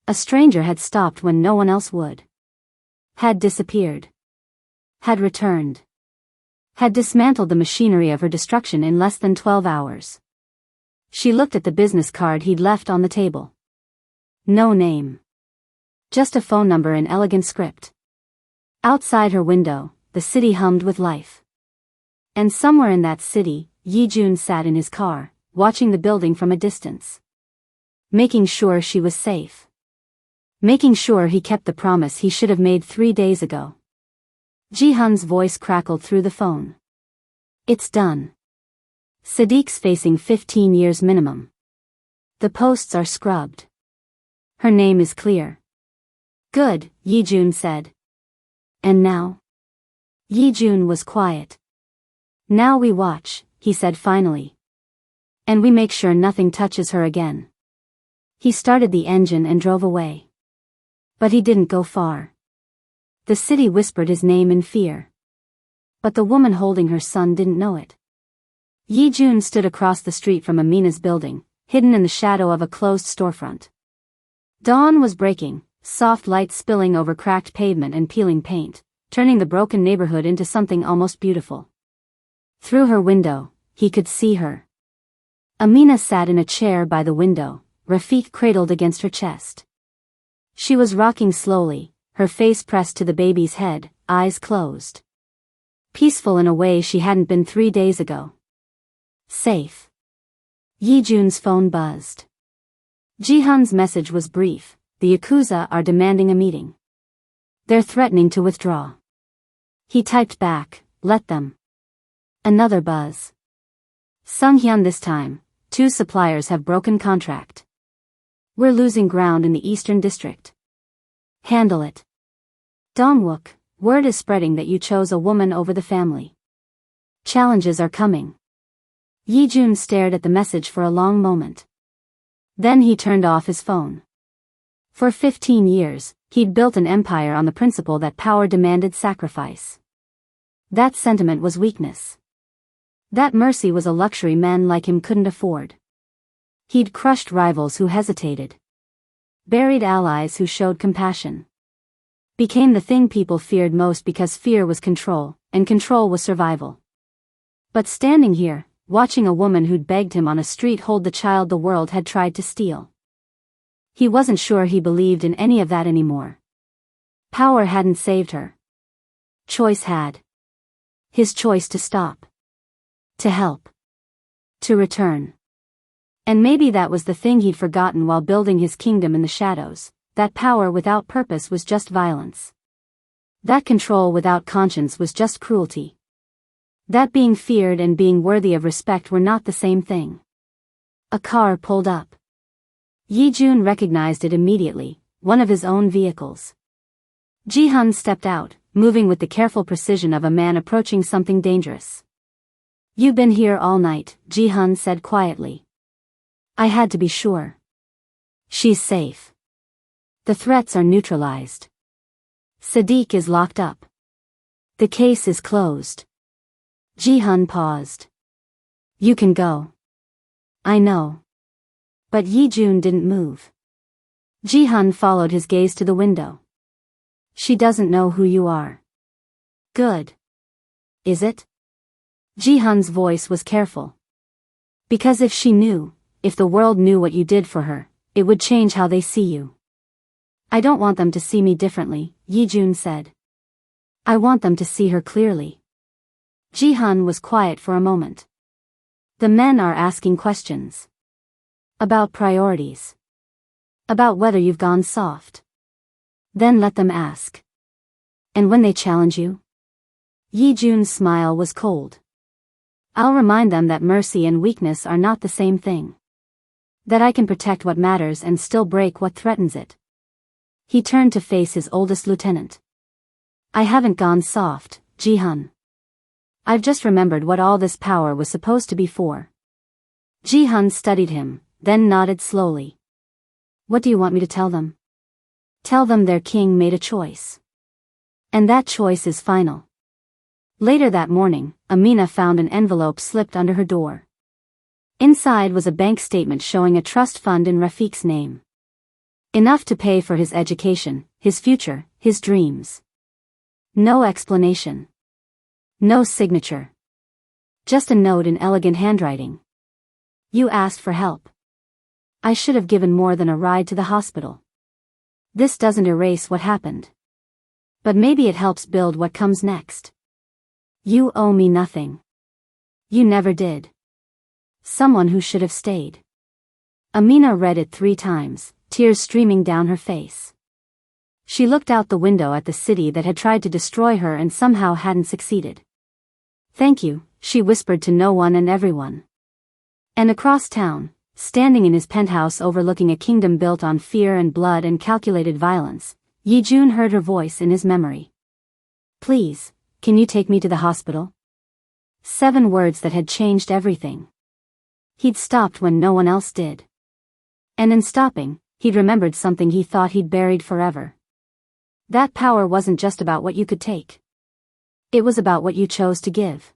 A stranger had stopped when no one else would. Had disappeared. Had returned. Had dismantled the machinery of her destruction in less than 12 hours. She looked at the business card he'd left on the table. No name. Just a phone number in elegant script. Outside her window, the city hummed with life. And somewhere in that city, Yi Jun sat in his car, watching the building from a distance. Making sure she was safe. Making sure he kept the promise he should have made 3 days ago. Jihan's voice crackled through the phone. It's done. Sadiq's facing 15 years minimum. The posts are scrubbed. Her name is clear. Good, Yi Jun said. And now? Yi Jun was quiet. Now we watch, he said finally. And we make sure nothing touches her again. He started the engine and drove away. But he didn't go far. The city whispered his name in fear. But the woman holding her son didn't know it. Yi Jun stood across the street from Amina's building, hidden in the shadow of a closed storefront. Dawn was breaking, soft light spilling over cracked pavement and peeling paint, turning the broken neighborhood into something almost beautiful. Through her window, he could see her. Amina sat in a chair by the window, Rafik cradled against her chest. She was rocking slowly, her face pressed to the baby's head, eyes closed. Peaceful in a way she hadn't been 3 days ago. Safe. Yijun's phone buzzed. Jihan's message was brief: the Yakuza are demanding a meeting. They're threatening to withdraw. He typed back, let them. Another buzz. Sunghyun this time, 2 suppliers have broken contract. We're losing ground in the Eastern District. Handle it. Dongwook, word is spreading that you chose a woman over the family. Challenges are coming. Yijun stared at the message for a long moment. Then he turned off his phone. For 15 years, he'd built an empire on the principle that power demanded sacrifice. That sentiment was weakness. That mercy was a luxury men like him couldn't afford. He'd crushed rivals who hesitated. Buried allies who showed compassion. Became the thing people feared most because fear was control, and control was survival. But standing here, watching a woman who'd begged him on a street hold the child the world had tried to steal. He wasn't sure he believed in any of that anymore. Power hadn't saved her. Choice had. His choice to stop. To help. To return. And maybe that was the thing he'd forgotten while building his kingdom in the shadows, that power without purpose was just violence. That control without conscience was just cruelty. That being feared and being worthy of respect were not the same thing. A car pulled up. Yijun recognized it immediately, one of his own vehicles. Jihan stepped out, moving with the careful precision of a man approaching something dangerous. You've been here all night, Jihan said quietly. I had to be sure. She's safe. The threats are neutralized. Sadiq is locked up. The case is closed. Jihan paused. You can go. I know. But Yijun didn't move. Jihan followed his gaze to the window. She doesn't know who you are. Good. Is it? Jihan's voice was careful. Because if she knew, if the world knew what you did for her, it would change how they see you. I don't want them to see me differently, Yijun said. I want them to see her clearly. Jihan was quiet for a moment. The men are asking questions. About priorities. About whether you've gone soft. Then let them ask. And when they challenge you? Yijun's smile was cold. I'll remind them that mercy and weakness are not the same thing. That I can protect what matters and still break what threatens it. He turned to face his oldest lieutenant. I haven't gone soft, Jihan. I've just remembered what all this power was supposed to be for. Jihan studied him, then nodded slowly. What do you want me to tell them? Tell them their king made a choice. And that choice is final. Later that morning, Amina found an envelope slipped under her door. Inside was a bank statement showing a trust fund in Rafik's name. Enough to pay for his education, his future, his dreams. No explanation. No signature. Just a note in elegant handwriting. You asked for help. I should have given more than a ride to the hospital. This doesn't erase what happened. But maybe it helps build what comes next. You owe me nothing. You never did. Someone who should have stayed. Amina read it 3 times, tears streaming down her face. She looked out the window at the city that had tried to destroy her and somehow hadn't succeeded. Thank you, she whispered to no one and everyone. And across town, standing in his penthouse overlooking a kingdom built on fear and blood and calculated violence, Yijun heard her voice in his memory. Please, can you take me to the hospital? 7 words that had changed everything. He'd stopped when no one else did. And in stopping, he'd remembered something he thought he'd buried forever. That power wasn't just about what you could take. It was about what you chose to give.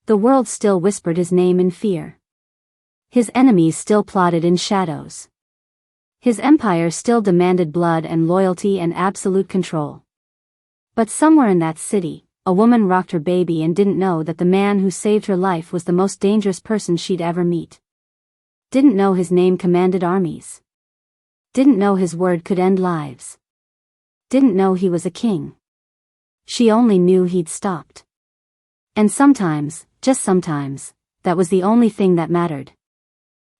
The world still whispered his name in fear. His enemies still plotted in shadows. His empire still demanded blood and loyalty and absolute control. But somewhere in that city, a woman rocked her baby and didn't know that the man who saved her life was the most dangerous person she'd ever meet. Didn't know his name commanded armies. Didn't know his word could end lives. Didn't know he was a king. She only knew he'd stopped. And sometimes, just sometimes, that was the only thing that mattered.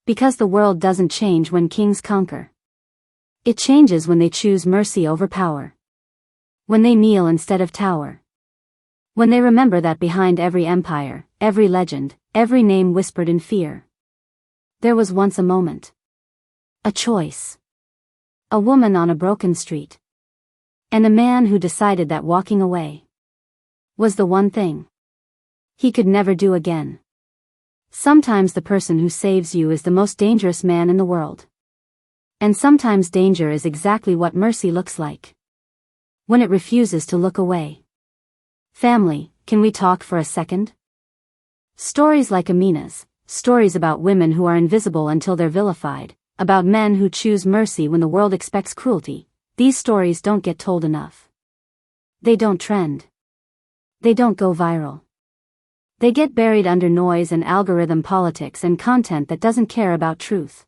Because the world doesn't change when kings conquer. It changes when they choose mercy over power. When they kneel instead of tower. When they remember that behind every empire, every legend, every name whispered in fear, there was once a moment. A choice. A woman on a broken street. And a man who decided that walking away was the one thing he could never do again. Sometimes the person who saves you is the most dangerous man in the world. And sometimes danger is exactly what mercy looks like. When it refuses to look away. Family, can we talk for a second? Stories like Amina's, stories about women who are invisible until they're vilified, about men who choose mercy when the world expects cruelty, these stories don't get told enough. They don't trend. They don't go viral. They get buried under noise and algorithm politics and content that doesn't care about truth.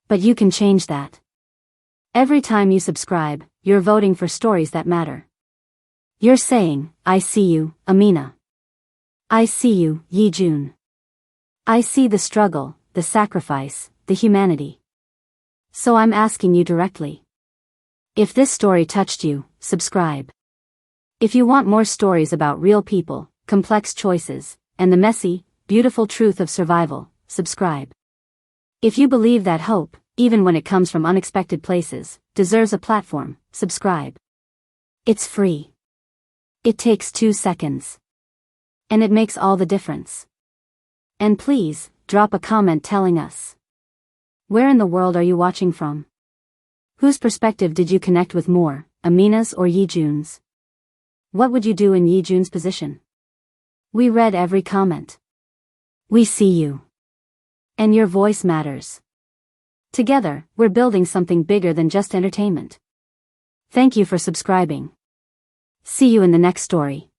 But you can change that. Every time you subscribe, you're voting for stories that matter. You're saying, I see you, Amina. I see you, Yijun. I see the struggle, the sacrifice, the humanity. So I'm asking you directly. If this story touched you, subscribe. If you want more stories about real people, complex choices, and the messy, beautiful truth of survival, subscribe. If you believe that hope, even when it comes from unexpected places, deserves a platform, subscribe. It's free. It takes 2 seconds. And it makes all the difference. And please, drop a comment telling us. Where in the world are you watching from? Whose perspective did you connect with more, Amina's or Yijun's? What would you do in Yijun's position? We read every comment. We see you. And your voice matters. Together, we're building something bigger than just entertainment. Thank you for subscribing. See you in the next story.